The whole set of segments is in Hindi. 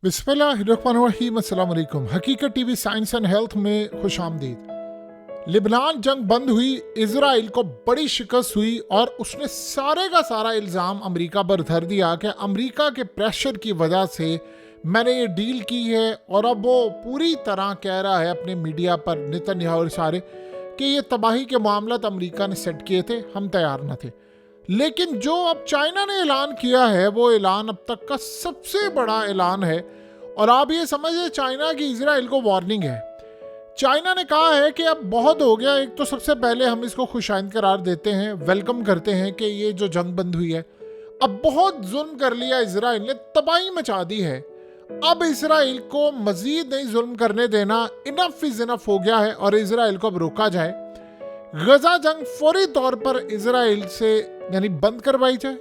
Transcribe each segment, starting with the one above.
बिस्मिल्लाहिर्रहमानिर्रहीम। अस्सलाम वालेकुम। हकीकत टीवी साइंस एंड हेल्थ में खुश आमदीद। लिबनान जंग बंद हुई, इजराइल को बड़ी शिकस्त हुई और उसने सारे का सारा इल्ज़ाम अमेरिका पर धर दिया कि अमेरिका के प्रेशर की वजह से मैंने ये डील की है। और अब वो पूरी तरह कह रहा है अपने मीडिया पर, नेतन्याहू और सारे, कि ये तबाही के मामला अमेरिका ने सेट किए थे, हम तैयार न थे। लेकिन जो अब चाइना ने ऐलान किया है वो ऐलान अब तक का सबसे बड़ा ऐलान है। और आप ये समझिए, चाइना की इजराइल को वार्निंग है। चाइना ने कहा है कि अब बहुत हो गया। एक तो सबसे पहले हम इसको खुशाइंद करार देते हैं, वेलकम करते हैं कि ये जो जंग बंद हुई है, अब बहुत जुल्म कर लिया इजराइल ने, तबाही मचा दी है। अब इजराइल को मजीद नहीं जुल्म करने देना, इनफ इज इनफ हो गया है और इजराइल को अब रोका जाए। गजा जंग फौरी तौर पर इजराइल से यानी बंद करवाई जाए।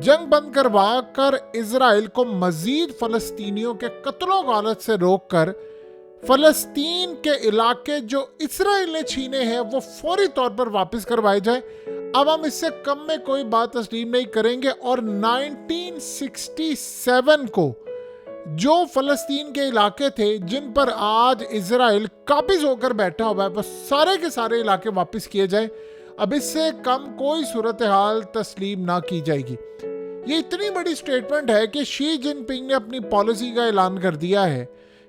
जंग बंद करवा कर इजराइल को मजीद फलस्तीनियों के कत्लो गालत से रोककर फलस्तीन के इलाके जो इजराइल ने छीने हैं वो फौरी तौर पर वापस करवाए जाए। अब हम इससे कम में कोई बात तस्लीम नहीं करेंगे। और 1967 को जो फलस्तीन के इलाके थे जिन पर आज इजराइल काबिज होकर बैठा हुआ है, बस सारे के सारे इलाके वापस किए जाए। अब इससे कम कोई सूरत हाल तस्लीम ना की जाएगी। ये इतनी बड़ी स्टेटमेंट है कि शी जिनपिंग ने अपनी पॉलिसी का ऐलान कर दिया है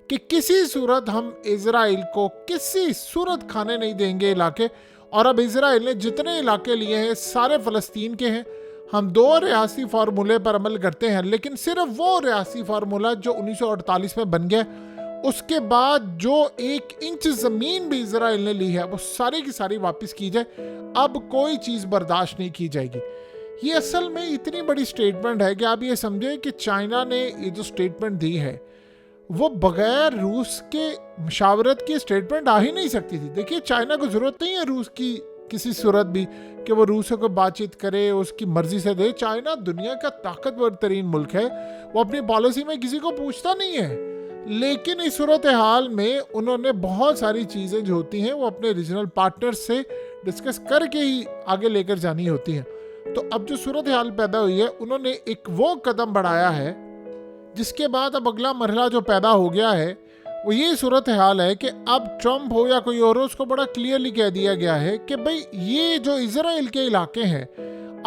कि किसी सूरत हम इजराइल को किसी सूरत खाने नहीं देंगे इलाके। और अब इजराइल ने जितने इलाके लिए हैं सारे फलस्तीन के हैं। हम 2 रियासी फार्मूले पर अमल करते हैं, लेकिन सिर्फ वो रियासी फार्मूला जो 1948 में बन गया, उसके बाद जो 1 इंच ज़मीन भी इजराइल ने ली है वो सारी की सारी वापस की जाए। अब कोई चीज़ बर्दाश्त नहीं की जाएगी। ये असल में इतनी बड़ी स्टेटमेंट है कि आप ये समझे कि चाइना ने ये जो स्टेटमेंट दी है वो बगैर रूस के मशावरत की स्टेटमेंट आ ही नहीं सकती थी। देखिए, चाइना को ज़रूरत नहीं है रूस की किसी सूरत भी कि वो रूस को बातचीत करे, उसकी मर्जी से दे। चाइना दुनिया का ताकतवर तरीन मुल्क है, वो अपनी पॉलिसी में किसी को पूछता नहीं है। लेकिन इस सूरत हाल में उन्होंने बहुत सारी चीज़ें जो होती हैं वो अपने रीजनल पार्टनर्स से डिस्कस करके ही आगे लेकर जानी होती हैं। तो अब जो सूरत हाल पैदा हुई है, उन्होंने एक वो कदम बढ़ाया है जिसके बाद अब अगला मरहला जो पैदा हो गया है वो ये सूरत हाल है कि अब ट्रंप हो या कोई और हो, उसको बड़ा क्लियरली कह दिया गया है कि भाई ये जो इजराइल के इलाके हैं,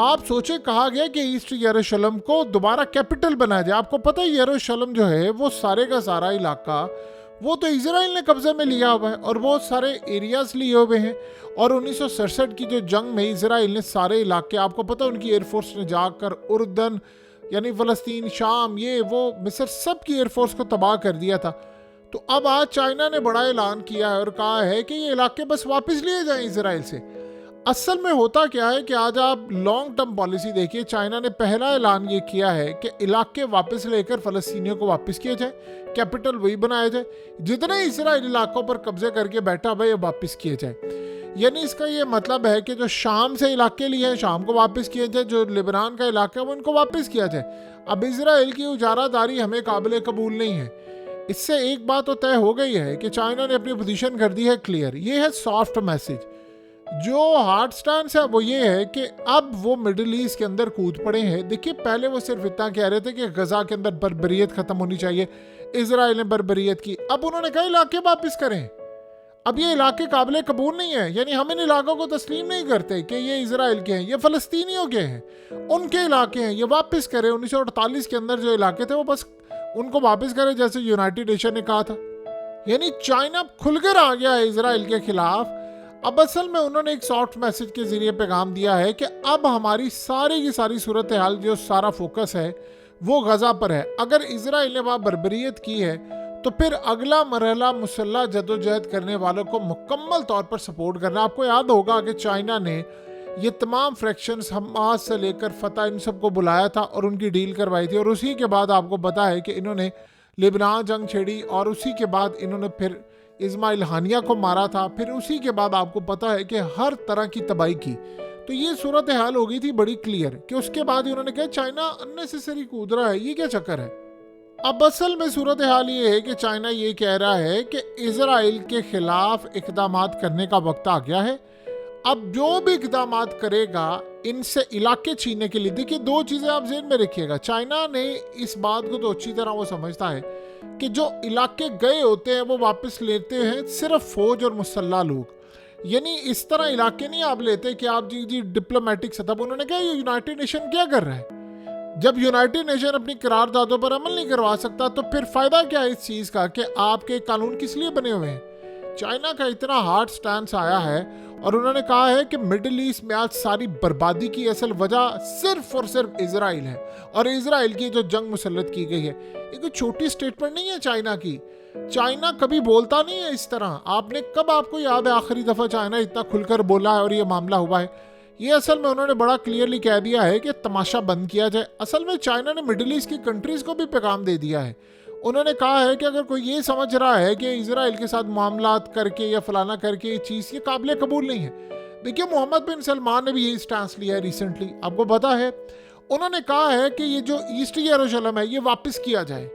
आप सोचे, कहा गया कि ईस्ट यरूशलेम को दोबारा कैपिटल बनाया जाए। आपको पता है यरूशलेम जो है वो सारे का सारा इलाका वो तो इजराइल ने कब्जे में लिया हुआ है और बहुत सारे एरियाज लिए हुए हैं। और 1967 की जो जंग में इजराइल ने सारे इलाके, आपको पता है उनकी एयरफोर्स ने जाकर उर्दन यानी फ़लस्तीन, शाम, ये वो मिस्र, सब की एयरफोर्स को तबाह कर दिया था। तो अब आज चाइना ने बड़ा ऐलान किया है और कहा है कि ये इलाके बस वापस लिए जाएं इजराइल से। असल में होता क्या है कि आज आप लॉन्ग टर्म पॉलिसी देखिए, चाइना ने पहला ऐलान ये किया है कि इलाके वापस लेकर फ़लस्तीनियों को वापस किया जाए, कैपिटल वही बनाया जाए, जितने इजराइल इलाकों पर कब्जे करके बैठा हुआ ये वापस किए जाए। यानी इसका ये मतलब है कि जो शाम से इलाके लिए हैं शाम को वापस किए जाए, जो लिबनान का इलाका है वो इनको वापस किया जाए। अब इजराइल की उजारादारी हमें काबिल कबूल नहीं है। इससे एक बात तो तय हो गई है कि चाइना ने अपनी पोजीशन कर दी है क्लियर। ये है सॉफ्ट मैसेज। जो हार्ड स्टैंड है वो ये है कि अब वो मिडिल ईस्ट के अंदर कूद पड़े हैं। देखिए, पहले वो सिर्फ इतना कह रहे थे कि गजा के अंदर बर्बरियत खत्म होनी चाहिए, इजराइल ने बर्बरियत की। अब उन्होंने कहा इलाके वापस करें। अब ये इलाके काबिल कबूल नहीं है, यानी हम इन इलाकों को तस्लीम नहीं करते कि ये इजराइल के हैं, ये फ़लस्तीनियों के हैं, उनके इलाके हैं, ये वापस करें। 1948 के अंदर जो इलाके थे वो बस उनको वापस करें, जैसे यूनाइटेड नेशन ने कहा था। यानी चाइना खुलकर आ गया है इजराइल के खिलाफ। अब असल में उन्होंने एक सॉफ्ट मैसेज के जरिए पैगाम दिया है कि अब हमारी सारी की सारी सूरत हाल, जो सारा फोकस है वो गजा पर है। अगर इजराइल ने वहाँ बर्बरियत की है तो फिर अगला मरहला मुसल्लह जदोजहद करने वालों को मुकम्मल तौर पर सपोर्ट करना। आपको याद होगा कि चाइना ने ये तमाम फ्रैक्शंस हमास से लेकर फतह इन सबको बुलाया था और उनकी डील करवाई थी। और उसी के बाद आपको पता है कि इन्होंने लिबनान जंग छेड़ी और उसी के बाद इन्होंने फिर इस्माइल हानिया को मारा था। फिर उसी के बाद आपको पता है कि हर तरह की तबाही की। तो ये सूरत हाल हो गई थी बड़ी क्लियर कि उसके बाद उन्होंने कहा चाइना अननेसेसरी कूद रहा है, ये क्या चक्कर है। अब असल में सूरत हाल ये है कि चाइना ये कह रहा है कि इजराइल के खिलाफ इकदाम करने का वक्त आ गया है। अब जो भी इकदाम करेगा इनसे इलाके छीनने के लिए, देखिए दो चीज़ें आप ज़हन में रखिएगा। चाइना ने इस बात को तो अच्छी तरह वो समझता है कि जो इलाके गए होते हैं वो वापस लेते हैं सिर्फ फौज और मुसल्ला लोग, यानी इस तरह इलाके नहीं आप लेते कि आप जी डिप्लोमेटिक सतह पर। उन्होंने कहा ये यूनाइटेड नेशन क्या कर रहा है? जब यूनाइटेड नेशन अपनी करारदादों पर अमल नहीं करवा सकता तो फिर फायदा क्या है इस चीज़ का कि आपके कानून किस लिए बने हुए हैं? चाइना का इतना हार्ड स्टैंड आया है और उन्होंने कहा है कि मिडिल ईस्ट में आज सारी बर्बादी की असल वजह सिर्फ और सिर्फ इजराइल है, और इजराइल की जो जंग मुसल्लत की गई है। ये कोई छोटी स्टेटमेंट नहीं है चाइना की। चाइना कभी बोलता नहीं है इस तरह। आपको याद है आखिरी दफ़ा चाइना इतना खुलकर बोला है और ये मामला हुआ है? ये असल में उन्होंने बड़ा क्लियरली कह दिया है कि तमाशा बंद किया जाए। असल में चाइना ने मिडिल ईस्ट की कंट्रीज़ को भी पैगाम दे दिया है। उन्होंने कहा है कि अगर कोई ये समझ रहा है कि इजराइल के साथ मामलात करके या फलाना करके ये चीज़ ये काबिल कबूल नहीं है। देखिए मोहम्मद बिन सलमान ने भी यही स्टांस लिया है रिसेंटली, आपको पता है। उन्होंने कहा है कि ये जो ईस्ट यरूशलेम है ये वापस किया जाए,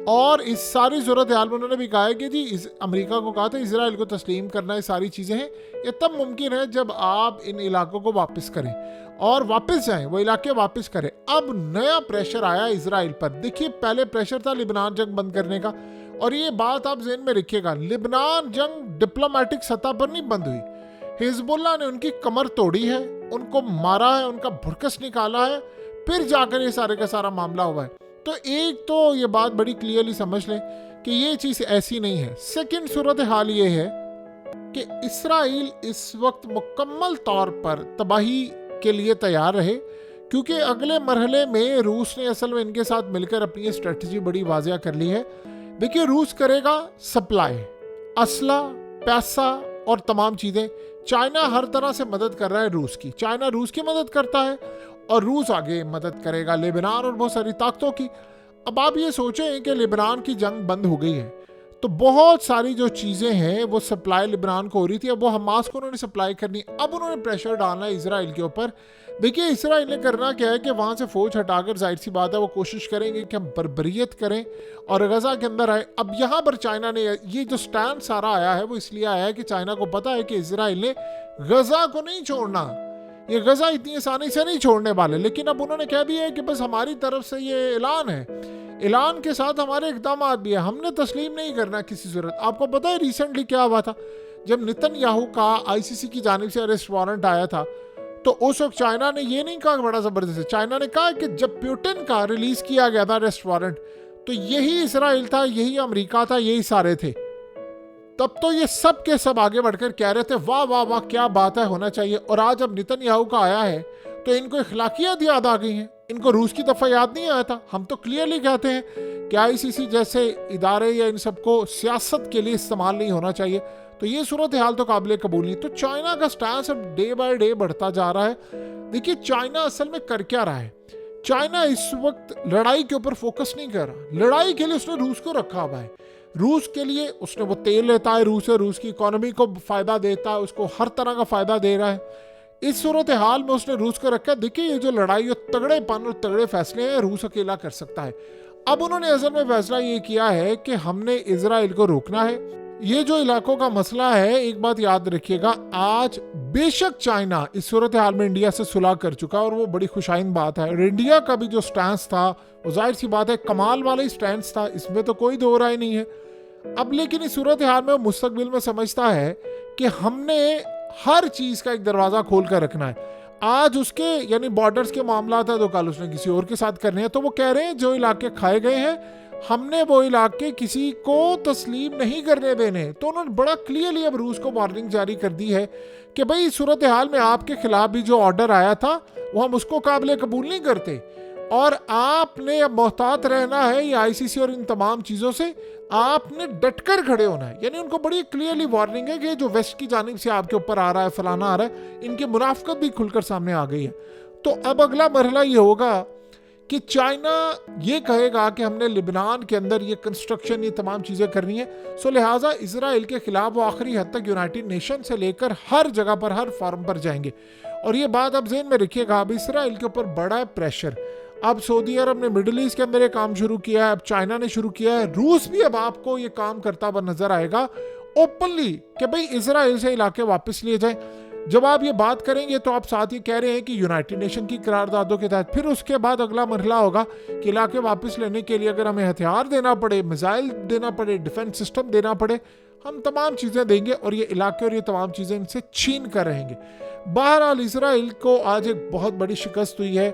और इस सारी सूरत हाल में उन्होंने भी कहा है कि जी अमेरिका को कहा था इजराइल को तस्लीम करना, ये सारी चीज़ें हैं ये तब मुमकिन है जब आप इन इलाकों को वापस करें और वापस जाएं, वो इलाके वापस करें। अब नया प्रेशर आया इजराइल पर। देखिए पहले प्रेशर था लिबनान जंग बंद करने का, और ये बात आप ज़हन में रखिएगा, लिबनान जंग डिप्लोमेटिक सतह पर नहीं बंद हुई। हिजबुल्लाह ने उनकी कमर तोड़ी है, उनको मारा है, उनका भुरकस निकाला है, फिर जाकर ये सारे का सारा मामला हुआ है। तो एक तो ये बात बड़ी क्लियरली समझ लें कि ये चीज़ ऐसी नहीं है। सेकंड सूरत हाल ये है कि इसराइल इस वक्त मुकम्मल तौर पर तबाही के लिए तैयार रहे, क्योंकि अगले मरहले में रूस ने असल में इनके साथ मिलकर अपनी स्ट्रेटजी बड़ी वाजिया कर ली है। देखिए रूस करेगा सप्लाई, असला, पैसा और तमाम चीज़ें। चाइना हर तरह से मदद कर रहा है रूस की, चाइना रूस की मदद करता है और रूस आगे मदद करेगा लेबनान और बहुत सारी ताकतों की। अब आप ये सोचें कि लेबनान की जंग बंद हो गई है तो बहुत सारी जो चीज़ें हैं वो सप्लाई लेबनान को हो रही थी, अब वो हमास को उन्होंने सप्लाई करनी। अब उन्होंने प्रेशर डालना है इसराइल के ऊपर। देखिए इसराइल ने करना क्या है कि वहाँ से फ़ौज हटाकर, जाहिर सी बात है वो कोशिश करेंगे कि हम बर्बरियत करें और गज़ा के अंदर आए। अब यहाँ पर चाइना ने ये जो स्टैंड सारा आया है वो इसलिए आया है कि चाइना को पता है कि इसराइल ने गज़ा को नहीं छोड़ना, ये गज़ा इतनी आसानी से नहीं छोड़ने वाले। लेकिन अब उन्होंने कह दिया है कि बस हमारी तरफ से ये ऐलान है, ऐलान के साथ हमारे इक़दाम भी है, हमने तस्लीम नहीं करना किसी सूरत। आपको पता है रिसेंटली क्या हुआ था? जब नेतन्याहू का आईसीसी की जानिब से अरेस्ट वारंट आया था तो उस वक्त चाइना ने ये नहीं कहा बड़ा ज़बरदस्त है, चाइना ने कहा कि जब पुतिन का रिलीज़ किया गया था अरेस्ट वारंट तो यही इसराइल था, यही अमेरिका था, यही सारे थे। तब तो ये सब के सब आगे बढ़कर कह रहे थे वाह वाह वाह क्या बात है, होना चाहिए। और आज अब नेतन्याहू का आया है तो इनको इखलाकियात याद आ गई हैं, इनको रूस की दफ़ा याद नहीं आया था। हम तो क्लियरली कहते हैं कि आईसीसी जैसे इदारे या इन सबको सियासत के लिए इस्तेमाल नहीं होना चाहिए। तो ये सूरत हाल तो काबिल कबूल नहीं। तो चाइना का स्टैंस अब डे बाय डे बढ़ता जा रहा है। देखिए चाइना असल में कर क्या रहा है, चाइना इस वक्त लड़ाई के ऊपर फोकस नहीं कर रहा। लड़ाई के लिए उसने रूस को रखा हुआ है, रूस के लिए उसने वो तेल लेता है, रूस की इकोनॉमी को फ़ायदा देता है, उसको हर तरह का फ़ायदा दे रहा है। इस सूरत हाल में उसने रूस को रखा। देखिए ये जो लड़ाई और तगड़ेपन और तगड़े फैसले हैं रूस अकेला कर सकता है। अब उन्होंने असल में फैसला ये किया है कि हमने इजराइल को रोकना है। ये जो इलाकों का मसला है, एक बात याद रखिएगा, आज बेशक चाइना इस सूरत हाल में इंडिया से सुलह कर चुका है और वो बड़ी खुशाइन बात है। और इंडिया का भी जो स्टैंस था वो जाहिर सी बात है कमाल वाला ही स्टैंस था, इसमें तो कोई दो राय नहीं है। अब लेकिन इस सूरत हाल में वो मुस्तकबिल में समझता है कि हमने हर चीज़ का एक दरवाज़ा खोल कर रखना है। आज उसके यानी बॉर्डर्स के मामला था तो कल उसने किसी और के साथ करने हैं। तो वो कह रहे हैं जो इलाके खाए गए हैं हमने वो इलाके किसी को तस्लीम नहीं करने देने। तो उन्होंने बड़ा क्लियरली अब रूस को वार्निंग जारी कर दी है कि भाई इस सूरत हाल में आपके खिलाफ भी जो ऑर्डर आया था वो हम उसको काबिल कबूल नहीं करते और आपने अब मोहतात रहना है ये आईसीसी और इन तमाम चीज़ों से, आपने डटकर खड़े होना है। यानी उनको बड़ी क्लियरली वार्निंग है कि जो वेस्ट की जानिब से आपके ऊपर आ रहा है, फलाना आ रहा है, इनकी मुनाफकत भी खुलकर सामने आ गई है। तो अब अगला मरहला ये होगा कि चाइना ये कहेगा कि हमने लिबनान के अंदर ये कंस्ट्रक्शन, ये तमाम चीज़ें करनी है। सो लिहाजा इसराइल के खिलाफ वो आखिरी हद तक यूनाइटेड नेशन से लेकर हर जगह पर, हर फॉर्म पर जाएंगे। और ये बात आप ज़हन में रखिएगा, अब इसराइल के ऊपर बड़ा है प्रेशर। अब सऊदी अरब ने मिडिल ईस्ट के अंदर ये काम शुरू किया है, अब चाइना ने शुरू किया है, रूस भी अब आपको ये काम करता हुआ नजर आएगा ओपनली कि भाई इसराइल से इलाके वापस लिए जाए। जब आप ये बात करेंगे तो आप साथ ही कह रहे हैं कि यूनाइटेड नेशन की करारदादों के तहत, फिर उसके बाद अगला मरहला होगा कि इलाके वापस लेने के लिए अगर हमें हथियार देना पड़े, मिसाइल देना पड़े, डिफेंस सिस्टम देना पड़े, हम तमाम चीज़ें देंगे और ये इलाके और ये तमाम चीज़ें इनसे छीन कर रहेंगे। बहरहाल इसराइल को आज एक बहुत बड़ी शिकस्त हुई है।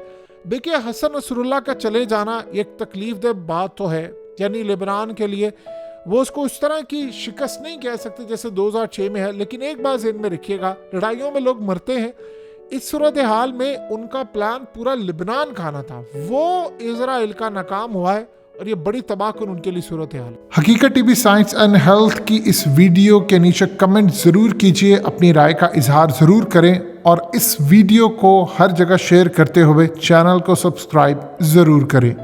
देखिए, हसन नसरुल्लाह का चले जाना एक तकलीफ दह बात तो है, यानी लेबनान के लिए वो उसको उस तरह की शिकस्त नहीं कह सकते जैसे 2006 में है, लेकिन एक बात ज़हन में रखिएगा, लड़ाइयों में लोग मरते हैं। इस सूरत हाल में उनका प्लान पूरा लेबनान खाना था, वो इजराइल का नाकाम हुआ है और ये बड़ी तबाहकुन उनके लिए सूरत हाल। हकीकत टीवी साइंस एंड हेल्थ की इस वीडियो के नीचे कमेंट ज़रूर कीजिए, अपनी राय का इजहार ज़रूर करें और इस वीडियो को हर जगह शेयर करते हुए चैनल को सब्सक्राइब ज़रूर करें।